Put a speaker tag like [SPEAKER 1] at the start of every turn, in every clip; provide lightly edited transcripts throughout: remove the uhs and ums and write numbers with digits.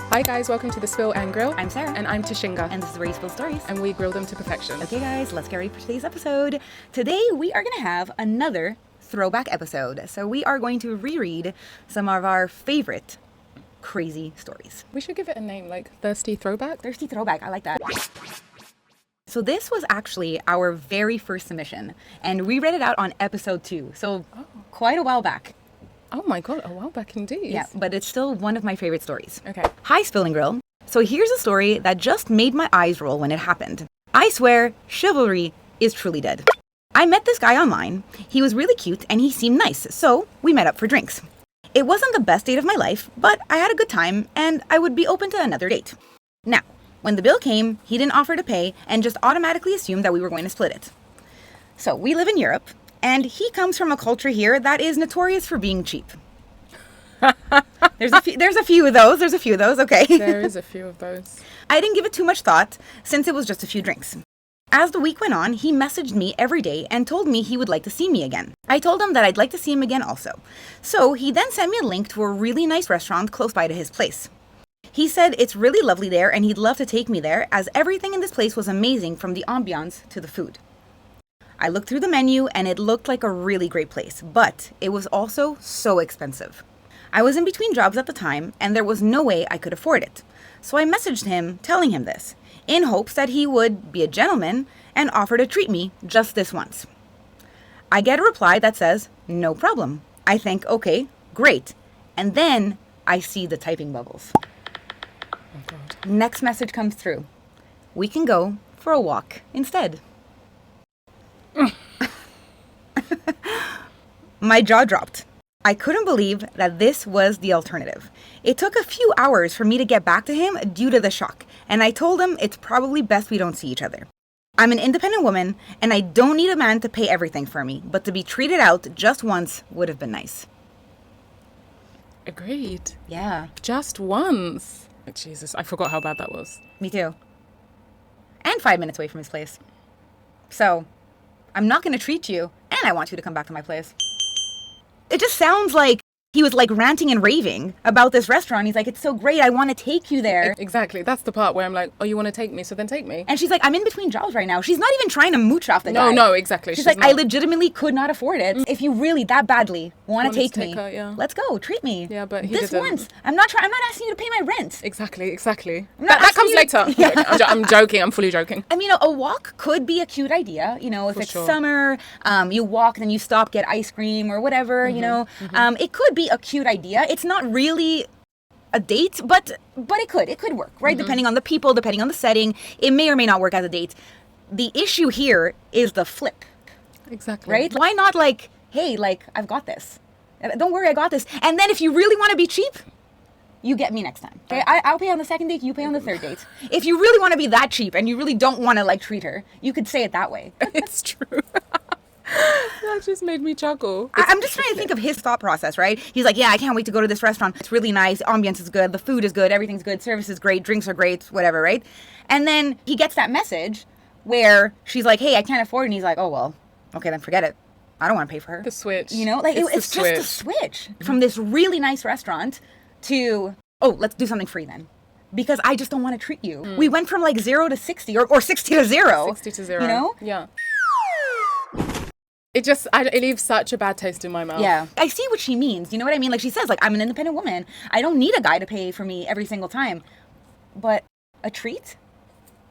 [SPEAKER 1] Hi guys, welcome to The Spill and Grill.
[SPEAKER 2] I'm Sarah.
[SPEAKER 1] And I'm Tashinga.
[SPEAKER 2] And this is where you spill stories.
[SPEAKER 1] And we grill them to perfection.
[SPEAKER 2] Okay guys, let's get ready for today's episode. Today we are going to have another throwback episode. So we are going to reread some of our favorite crazy stories.
[SPEAKER 1] We should give it a name, like Thirsty Throwback.
[SPEAKER 2] Thirsty Throwback, I like that. So this was actually our very first submission. And we read it out on episode 2. So quite a while back.
[SPEAKER 1] Oh my god, a while back indeed.
[SPEAKER 2] Yeah, but it's still one of my favorite stories.
[SPEAKER 1] Okay.
[SPEAKER 2] Hi, Spill and Grill. So here's a story that just made my eyes roll when it happened. I swear, chivalry is truly dead. I met this guy online. He was really cute and he seemed nice, so we met up for drinks. It wasn't the best date of my life, but I had a good time and I would be open to another date. Now, when the bill came, he didn't offer to pay and just automatically assumed that we were going to split it. So we live in Europe, and he comes from a culture here that is notorious for being cheap. There's a few of those, okay.
[SPEAKER 1] There is a few of those.
[SPEAKER 2] I didn't give it too much thought since it was just a few drinks. As the week went on, he messaged me every day and told me he would like to see me again. I told him that I'd like to see him again also. So he then sent me a link to a really nice restaurant close by to his place. He said it's really lovely there and he'd love to take me there as everything in this place was amazing from the ambiance to the food. I looked through the menu and it looked like a really great place, but it was also so expensive. I was in between jobs at the time and there was no way I could afford it. So I messaged him telling him this, in hopes that he would be a gentleman and offer to treat me just this once. I get a reply that says, no problem. I think, okay, great. And then I see the typing bubbles.
[SPEAKER 1] Oh god.
[SPEAKER 2] Next message comes through. We can go for a walk instead. My jaw dropped. I couldn't believe that this was the alternative. It took a few hours for me to get back to him due to the shock, and I told him it's probably best we don't see each other. I'm an independent woman, and I don't need a man to pay everything for me, but to be treated out just once would have been nice.
[SPEAKER 1] Agreed.
[SPEAKER 2] Yeah.
[SPEAKER 1] Just once. Jesus, I forgot how bad that was.
[SPEAKER 2] Me too. And 5 minutes away from his place. So, I'm not going to treat you, and I want you to come back to my place. It just sounds like he was like ranting and raving about this restaurant. He's like, it's so great, I want to take you there.
[SPEAKER 1] Exactly. That's the part where I'm like, oh, you want to take me? So then take me.
[SPEAKER 2] And she's like, I'm in between jobs right now. She's not even trying to mooch off the guy.
[SPEAKER 1] No, exactly.
[SPEAKER 2] She's like, I legitimately could not afford it. If you really that badly want to take me,
[SPEAKER 1] her, yeah.
[SPEAKER 2] let's go, treat me.
[SPEAKER 1] Yeah, but he
[SPEAKER 2] this
[SPEAKER 1] didn't.
[SPEAKER 2] once. I'm not asking you to pay my rent.
[SPEAKER 1] Exactly.
[SPEAKER 2] not
[SPEAKER 1] That comes
[SPEAKER 2] asking
[SPEAKER 1] later.
[SPEAKER 2] Yeah.
[SPEAKER 1] I'm joking. I'm fully joking.
[SPEAKER 2] I mean, a walk could be a cute idea, you know, if
[SPEAKER 1] For
[SPEAKER 2] it's
[SPEAKER 1] sure.
[SPEAKER 2] summer, you walk, then you stop, get ice cream or whatever, you know. It could be a cute idea. It's not really a date, but it could work, right? Depending on the people, depending on the setting, it may or may not work as a date. The issue here is the flip,
[SPEAKER 1] Exactly.
[SPEAKER 2] right? Why not like, hey, like, I've got this. Don't worry, I got this. And then if you really want to be cheap, you get me next time. Okay, I'll pay on the second date, you pay on the third date. If you really want to be that cheap and you really don't want to like treat her, you could say it that way.
[SPEAKER 1] It's true. That just made me chuckle.
[SPEAKER 2] I'm just trying to think of his thought process, right? He's like, yeah, I can't wait to go to this restaurant. It's really nice. Ambience is good. The food is good. Everything's good. Service is great. Drinks are great. Whatever, right? And then he gets that message where she's like, hey, I can't afford it. And he's like, oh, well, okay, then forget it. I don't want to pay for her.
[SPEAKER 1] The switch.
[SPEAKER 2] You know, like it's just a switch from this really nice restaurant to, oh, let's do something free then. Because I just don't want to treat you. We went from like 0 to 60 or 60 to 0.
[SPEAKER 1] 60 to 0.
[SPEAKER 2] You know?
[SPEAKER 1] Yeah. It leaves such a bad taste in my mouth.
[SPEAKER 2] Yeah. I see what she means. You know what I mean? Like she says, like, I'm an independent woman. I don't need a guy to pay for me every single time. But a treat?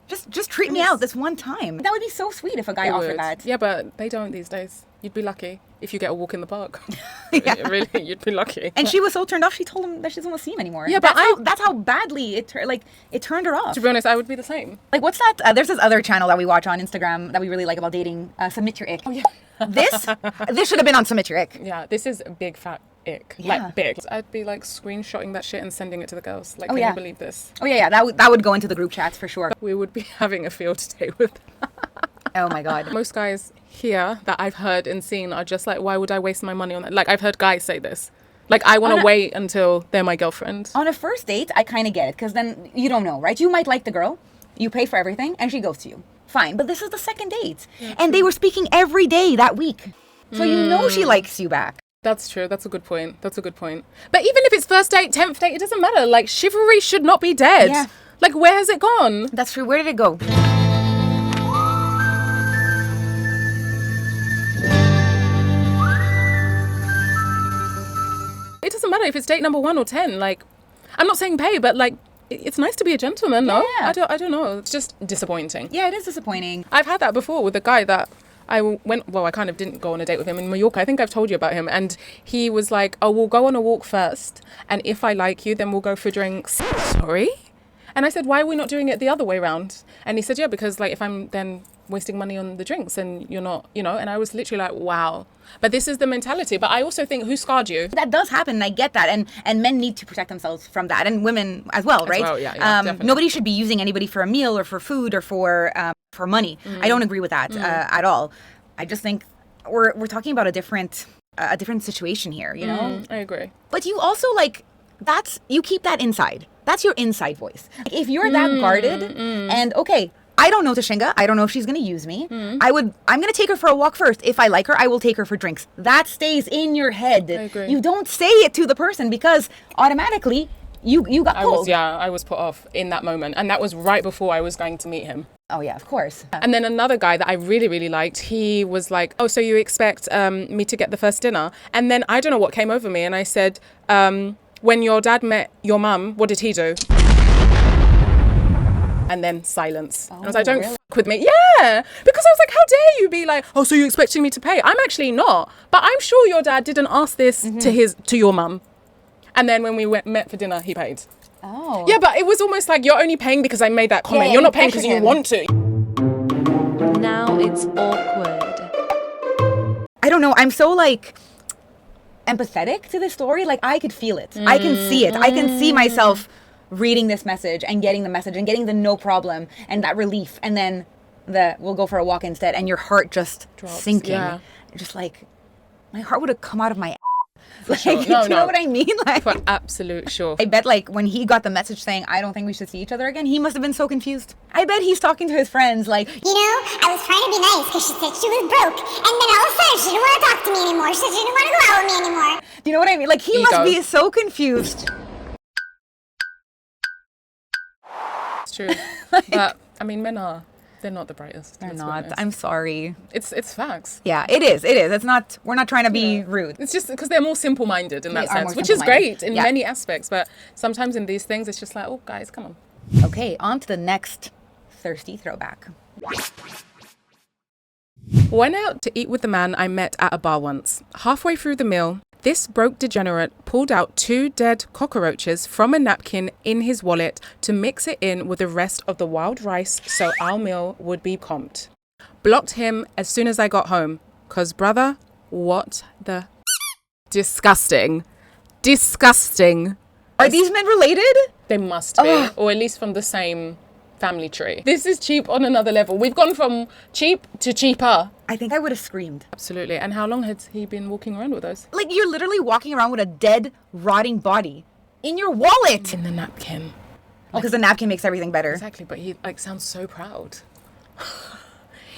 [SPEAKER 2] Just treat me out this one time. That would be so sweet if a guy offered that.
[SPEAKER 1] Yeah, but they don't these days. You'd be lucky if you get a walk in the park.
[SPEAKER 2] Yeah.
[SPEAKER 1] Really, you'd be lucky.
[SPEAKER 2] And she was so turned off, she told him that she doesn't want to see him anymore.
[SPEAKER 1] Yeah, but
[SPEAKER 2] that's how badly it turned her off.
[SPEAKER 1] To be honest, I would be the same.
[SPEAKER 2] Like, what's that? There's this other channel that we watch on Instagram that we really like about dating, Submit Your Ick.
[SPEAKER 1] Oh, yeah.
[SPEAKER 2] This should have been on Submit Your Ick.
[SPEAKER 1] Yeah, this is a big fat ick.
[SPEAKER 2] Yeah.
[SPEAKER 1] Like, big. I'd be, like, screenshotting that shit and sending it to the girls. Like,
[SPEAKER 2] Oh,
[SPEAKER 1] can
[SPEAKER 2] yeah.
[SPEAKER 1] you believe this?
[SPEAKER 2] Oh, yeah, that would go into the group chats for sure.
[SPEAKER 1] We would be having a field day with
[SPEAKER 2] Oh, my God.
[SPEAKER 1] Most guys here that I've heard and seen are just like, why would I waste my money on that? Like, I've heard guys say this. Like, I want to wait until they're my girlfriend.
[SPEAKER 2] On a first date, I kind of get it, because then you don't know, right? You might like the girl, you pay for everything, and she goes to you. Fine, but this is the second date. And they were speaking every day that week. So you know she likes you back.
[SPEAKER 1] That's true. That's a good point. That's a good point. But even if it's first date, 10th date, it doesn't matter. Like, chivalry should not be dead.
[SPEAKER 2] Yeah.
[SPEAKER 1] Like, where has it gone?
[SPEAKER 2] That's true. Where did it go?
[SPEAKER 1] It doesn't matter if it's date number 1 or 10. Like, I'm not saying pay, but like, it's nice to be a gentleman, no?
[SPEAKER 2] Yeah.
[SPEAKER 1] I don't know. It's just disappointing.
[SPEAKER 2] Yeah, it is disappointing.
[SPEAKER 1] I've had that before with a guy that I kind of didn't go on a date with him in Mallorca. I think I've told you about him. And he was like, oh, we'll go on a walk first. And if I like you, then we'll go for drinks. Sorry? And I said, why are we not doing it the other way around? And he said, yeah, because like if I'm then wasting money on the drinks and you're not, you know, and I was literally like, wow. But this is the mentality. But I also think, who scarred you?
[SPEAKER 2] That does happen. I get that. And men need to protect themselves from that. And women as well, right?
[SPEAKER 1] well, yeah, definitely.
[SPEAKER 2] Nobody should be using anybody for a meal or for food or for money. I don't agree with that at all. I just think we're talking about a different situation here, you know?
[SPEAKER 1] I agree.
[SPEAKER 2] But you also like, you keep that inside. That's your inside voice. Like, if you're that guarded and okay, I don't know Tashinga. I don't know if she's going to use me. I'm going to take her for a walk first. If I like her, I will take her for drinks. That stays in your head.
[SPEAKER 1] I agree.
[SPEAKER 2] You don't say it to the person because automatically you got pulled.
[SPEAKER 1] I was put off in that moment. And that was right before I was going to meet him.
[SPEAKER 2] Oh, yeah, of course.
[SPEAKER 1] And then another guy that I really, really liked, he was like, oh, so you expect me to get the first dinner? And then I don't know what came over me. And I said, when your dad met your mum, what did he do? And then silence. And I was like, don't
[SPEAKER 2] really?
[SPEAKER 1] f with me. Yeah. Because I was like, how dare you be like, oh, so you're expecting me to pay? I'm actually not. But I'm sure your dad didn't ask this to your mum. And then when we met for dinner, he paid.
[SPEAKER 2] Oh.
[SPEAKER 1] Yeah, but it was almost like you're only paying because I made that comment. You're not paying because you want to.
[SPEAKER 3] Now it's awkward.
[SPEAKER 2] I don't know. I'm so like empathetic to this story. Like I could feel it. I can see it. I can see myself reading this message and getting the message and getting the no problem and that relief. And then we'll go for a walk instead. And your heart just sinking.
[SPEAKER 1] Yeah.
[SPEAKER 2] Just like my heart would have come out of my
[SPEAKER 1] For sure.
[SPEAKER 2] do you know what I mean? Like,
[SPEAKER 1] For absolute sure.
[SPEAKER 2] I bet like when he got the message saying, I don't think we should see each other again, he must have been so confused. I bet he's talking to his friends like,
[SPEAKER 4] you know, I was trying to be nice because she said she was broke. And then all of a sudden she didn't want to talk to me anymore. She said she didn't want to go out with me anymore.
[SPEAKER 2] do you know what I mean? Like he must be so confused.
[SPEAKER 1] It's true. But, I mean, they're not the brightest.
[SPEAKER 2] They're
[SPEAKER 1] let's be
[SPEAKER 2] not.
[SPEAKER 1] honest.
[SPEAKER 2] I'm sorry.
[SPEAKER 1] It's facts.
[SPEAKER 2] Yeah, it is. It's not, we're not trying to be rude.
[SPEAKER 1] It's just because they're more simple-minded in that
[SPEAKER 2] They are
[SPEAKER 1] sense,
[SPEAKER 2] more
[SPEAKER 1] which is
[SPEAKER 2] simple-minded.
[SPEAKER 1] great in
[SPEAKER 2] Yeah.
[SPEAKER 1] many aspects. But sometimes in these things, it's just like, oh, guys, come on.
[SPEAKER 2] Okay, on to the next thirsty throwback.
[SPEAKER 1] Went out to eat with the man I met at a bar once. Halfway through the meal, this broke degenerate pulled out 2 dead cockroaches from a napkin in his wallet to mix it in with the rest of the wild rice so our meal would be comped. Blocked him as soon as I got home. 'Cause brother, what the... Disgusting. Disgusting.
[SPEAKER 2] Are these men related?
[SPEAKER 1] They must be, or at least from the same family tree. This is cheap on another level. We've gone from cheap to cheaper.
[SPEAKER 2] I think I would have screamed.
[SPEAKER 1] Absolutely. And how long has he been walking around with those?
[SPEAKER 2] Like you're literally walking around with a dead, rotting body in your wallet.
[SPEAKER 1] In the napkin.
[SPEAKER 2] Oh, because the napkin makes everything better.
[SPEAKER 1] Exactly, but he like sounds so proud.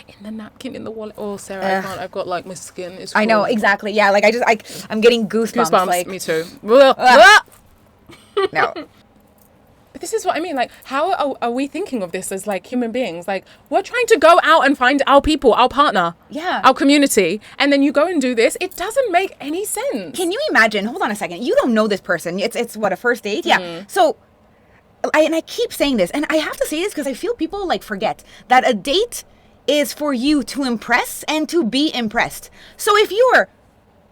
[SPEAKER 1] In the napkin, in the wallet. Oh, Sarah, I can't. I've got like my skin is.
[SPEAKER 2] I know,
[SPEAKER 1] crawling.
[SPEAKER 2] exactly. Yeah, like I'm getting goosebumps.
[SPEAKER 1] Goosebumps.
[SPEAKER 2] Like,
[SPEAKER 1] Me too.
[SPEAKER 2] no.
[SPEAKER 1] But this is what I mean. Like, how are we thinking of this as like human beings? Like, we're trying to go out and find our people, our partner,
[SPEAKER 2] Yeah.
[SPEAKER 1] our community, and then you go and do this. It doesn't make any sense.
[SPEAKER 2] Can you imagine? Hold on a second. You don't know this person. It's what, a first date? Yeah. So, I keep saying this, and I have to say this because I feel people like forget that a date is for you to impress and to be impressed. So if you're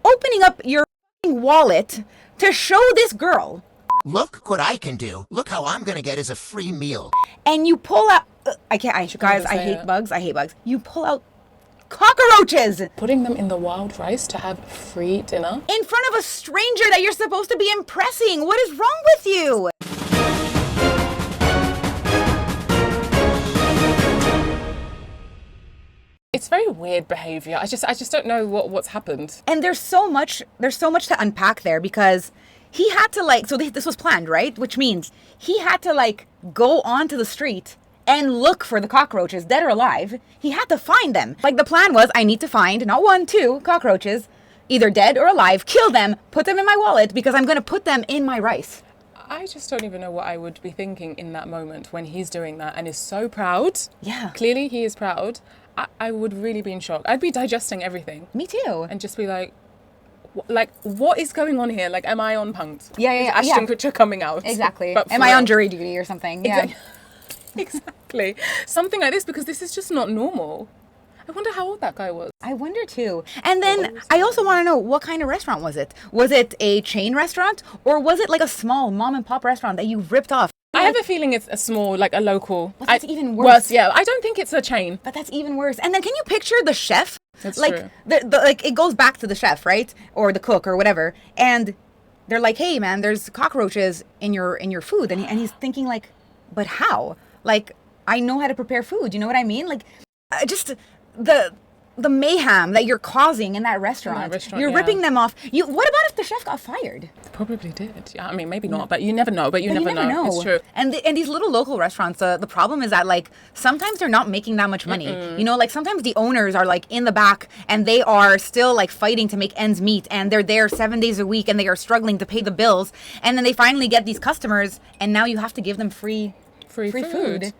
[SPEAKER 2] opening up your wallet to show this girl,
[SPEAKER 5] Look what I can do. Look how I'm gonna get as a free meal.
[SPEAKER 2] and you pull out, guys, I hate bugs. I hate bugs. You pull out cockroaches
[SPEAKER 1] Putting them in the wild rice to have free dinner.
[SPEAKER 2] in front of a stranger that you're supposed to be impressing. What is wrong with you?
[SPEAKER 1] It's very weird behavior. I just don't know what's happened.
[SPEAKER 2] And there's so much to unpack there because he had to like, so this was planned, right? Which means he had to like go onto the street and look for the cockroaches, dead or alive. He had to find them. Like the plan was, I need to find not 1, 2 cockroaches, either dead or alive, kill them, put them in my wallet because I'm going to put them in my rice.
[SPEAKER 1] I just don't even know what I would be thinking in that moment when he's doing that and is so proud.
[SPEAKER 2] Yeah.
[SPEAKER 1] Clearly he is proud. I would really be in shock. I'd be digesting everything.
[SPEAKER 2] Me too.
[SPEAKER 1] And just be like, what is going on here? Like, am I on punked?
[SPEAKER 2] Yeah.
[SPEAKER 1] Is Ashton Kutcher coming out?
[SPEAKER 2] Exactly.
[SPEAKER 1] But
[SPEAKER 2] Am I on jury duty or something? Yeah.
[SPEAKER 1] Exactly. Something like this, because this is just not normal. I wonder how old that guy was.
[SPEAKER 2] I wonder too. And then I also want to know, what kind of restaurant was it? Was it a chain restaurant, or was it like a small mom and pop restaurant that you ripped off?
[SPEAKER 1] I have a feeling it's a small, like a local.
[SPEAKER 2] But that's even worse.
[SPEAKER 1] Yeah, I don't think it's a chain.
[SPEAKER 2] But that's even worse. And then can you picture the chef?
[SPEAKER 1] That's
[SPEAKER 2] like,
[SPEAKER 1] true.
[SPEAKER 2] Like it goes back to the chef, right? Or the cook or whatever. And they're like, hey man, there's cockroaches in your food. And he's thinking like, but how? Like, I know how to prepare food. You know what I mean? Like, just the mayhem that you're causing in that restaurant. You're ripping them off. What about if the chef got fired?
[SPEAKER 1] Probably did. Yeah, I mean, maybe not, but you never know. But you never know. It's true.
[SPEAKER 2] And these little local restaurants, the problem is that like sometimes they're not making that much money. You know, like sometimes the owners are like in the back and they are still like fighting to make ends meet, and they're there 7 days a week and they are struggling to pay the bills. And then they finally get these customers, and now you have to give them free food.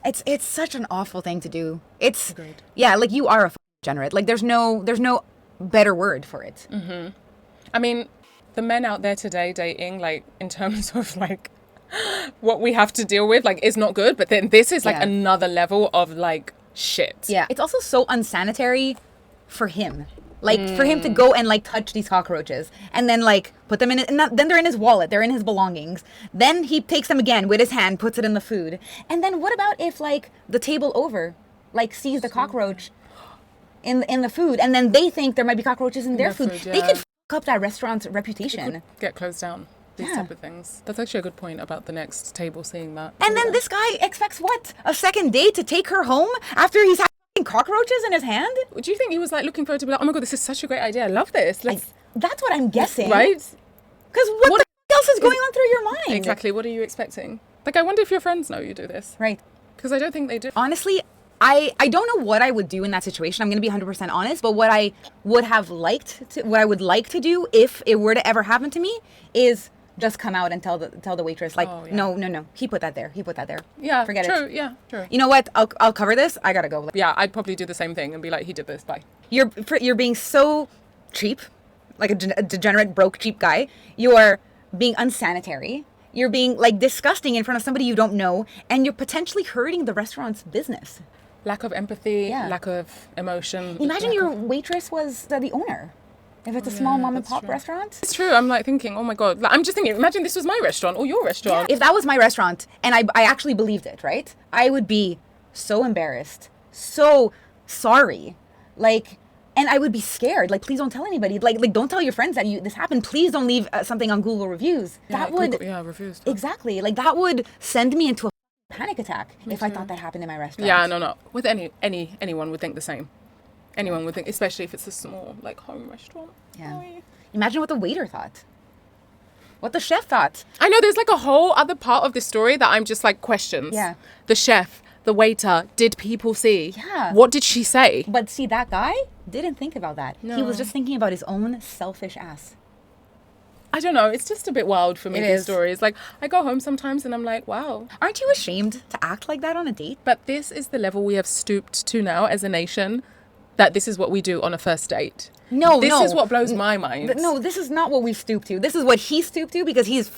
[SPEAKER 2] It's such an awful thing to do. It's
[SPEAKER 1] Agreed.
[SPEAKER 2] Yeah, like you are a degenerate. Like there's no better word for it.
[SPEAKER 1] I mean, the men out there today dating, like in terms of like what we have to deal with, like is not good. But then this is like another level of like shit.
[SPEAKER 2] Yeah, it's also so unsanitary for him. Like for him to go and like touch these cockroaches and then like put them in it, and then they're in his wallet, they're in his belongings. Then he takes them again with his hand, puts it in the food. And then what about if like the table over like sees the cockroach in the food, and then they think there might be cockroaches in their food. They could f*** up that restaurant's reputation.
[SPEAKER 1] Get closed down. These type of things. That's actually a good point about the next table seeing that.
[SPEAKER 2] And then this guy expects what? A second date to take her home after he's had cockroaches in his hand?
[SPEAKER 1] Do you think he was like looking forward to be like, oh my god, this is such a great idea. I love this.
[SPEAKER 2] That's what I'm guessing.
[SPEAKER 1] Right?
[SPEAKER 2] Because what the else is going on through your mind?
[SPEAKER 1] Exactly. What are you expecting? Like, I wonder if your friends know you do this.
[SPEAKER 2] Right.
[SPEAKER 1] Because I don't think they do.
[SPEAKER 2] Honestly, I don't know what I would do in that situation. I'm going to be 100% honest. But what I would like to do if it were to ever happen to me is just come out and tell the waitress, like, no, he put that there.
[SPEAKER 1] Yeah,
[SPEAKER 2] forget
[SPEAKER 1] true,
[SPEAKER 2] it.
[SPEAKER 1] Yeah, true.
[SPEAKER 2] You know what? I'll cover this. I gotta go.
[SPEAKER 1] Yeah, I'd probably do the same thing and be like, he did this. Bye.
[SPEAKER 2] You're being so cheap, like a degenerate, broke, cheap guy. You're being unsanitary. You're being like disgusting in front of somebody you don't know, and you're potentially hurting the restaurant's business.
[SPEAKER 1] Lack of empathy, lack of emotion.
[SPEAKER 2] Imagine your waitress was the owner. If it's a small mom and pop restaurant.
[SPEAKER 1] It's true. I'm like thinking, oh my God. Like, I'm just thinking, imagine this was my restaurant or your restaurant.
[SPEAKER 2] Yeah. If that was my restaurant and I actually believed it, right? I would be so embarrassed, so sorry. Like, and I would be scared. Like, please don't tell anybody. Like don't tell your friends that this happened. Please don't leave something on Google reviews.
[SPEAKER 1] Yeah,
[SPEAKER 2] that would...
[SPEAKER 1] reviews.
[SPEAKER 2] Exactly. Like, that would send me into a panic attack if I thought that happened in my restaurant.
[SPEAKER 1] Yeah, no. With anyone would think the same. Anyone would think, especially if it's a small, like, home restaurant.
[SPEAKER 2] Yeah. Imagine what the waiter thought. What the chef thought.
[SPEAKER 1] I know there's like a whole other part of this story that I'm just like questions.
[SPEAKER 2] Yeah.
[SPEAKER 1] The chef, the waiter, did people see?
[SPEAKER 2] Yeah.
[SPEAKER 1] What did she say?
[SPEAKER 2] But see, that guy didn't think about that.
[SPEAKER 1] No.
[SPEAKER 2] He was just thinking about his own selfish ass.
[SPEAKER 1] I don't know. It's just a bit wild for me,
[SPEAKER 2] It
[SPEAKER 1] these
[SPEAKER 2] is.
[SPEAKER 1] stories. Like, I go home sometimes and I'm like, wow.
[SPEAKER 2] Aren't you ashamed to act like that on a date?
[SPEAKER 1] But this is the level we have stooped to now as a nation, that this is what we do on a first date. This is what blows my mind.
[SPEAKER 2] No, this is not what we've stooped to. This is what he stooped to because he's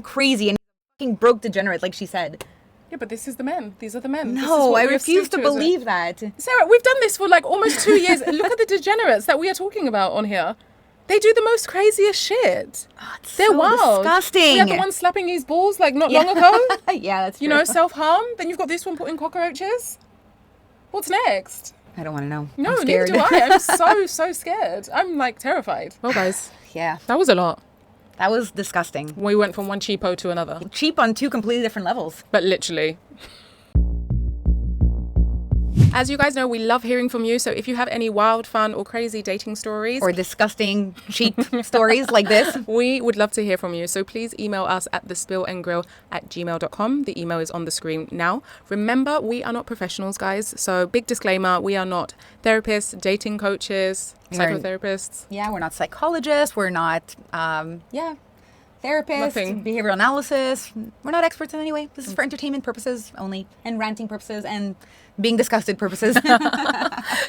[SPEAKER 2] crazy and fucking broke degenerate, like she said.
[SPEAKER 1] Yeah, but this is the men. These are the men.
[SPEAKER 2] No, I refuse to believe that.
[SPEAKER 1] Sarah, we've done this for like almost 2 years. Look at the degenerates that we are talking about on here. They do the most craziest shit.
[SPEAKER 2] Oh, it's
[SPEAKER 1] They're
[SPEAKER 2] so
[SPEAKER 1] wild.
[SPEAKER 2] disgusting.
[SPEAKER 1] We had the one slapping his balls like not long ago.
[SPEAKER 2] Yeah, that's true.
[SPEAKER 1] You know, self-harm. Then you've got this one putting cockroaches. What's next?
[SPEAKER 2] I don't want to know.
[SPEAKER 1] No,
[SPEAKER 2] I'm
[SPEAKER 1] neither
[SPEAKER 2] scared.
[SPEAKER 1] do I. I'm so scared. I'm like terrified. Well, guys,
[SPEAKER 2] Yeah,
[SPEAKER 1] that was a lot.
[SPEAKER 2] that was disgusting.
[SPEAKER 1] We went from one cheapo to another.
[SPEAKER 2] Cheap on two completely different levels.
[SPEAKER 1] But literally. As you guys know, we love hearing from you. So if you have any wild, fun, or crazy dating stories,
[SPEAKER 2] Or disgusting, cheap stories like this.
[SPEAKER 1] we would love to hear from you. So please email us at thespillandgrill@gmail.com. The email is on the screen now. Remember, we are not professionals, guys. So big disclaimer, we are not therapists, dating coaches, psychotherapists.
[SPEAKER 2] Yeah, we're not psychologists. We're not, therapists,
[SPEAKER 1] Nothing.
[SPEAKER 2] behavioral analysis. We're not experts in any way. This is for entertainment purposes only, and ranting purposes, and being disgusted purposes.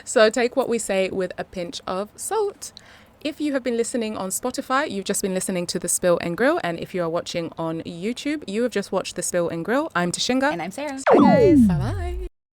[SPEAKER 1] So take what we say with a pinch of salt. If you have been listening on Spotify, you've just been listening to The Spill and Grill. And if you are watching on YouTube, you have just watched The Spill and Grill. I'm Tashinga.
[SPEAKER 2] And I'm Sarah. Bye, guys.
[SPEAKER 1] Bye-bye.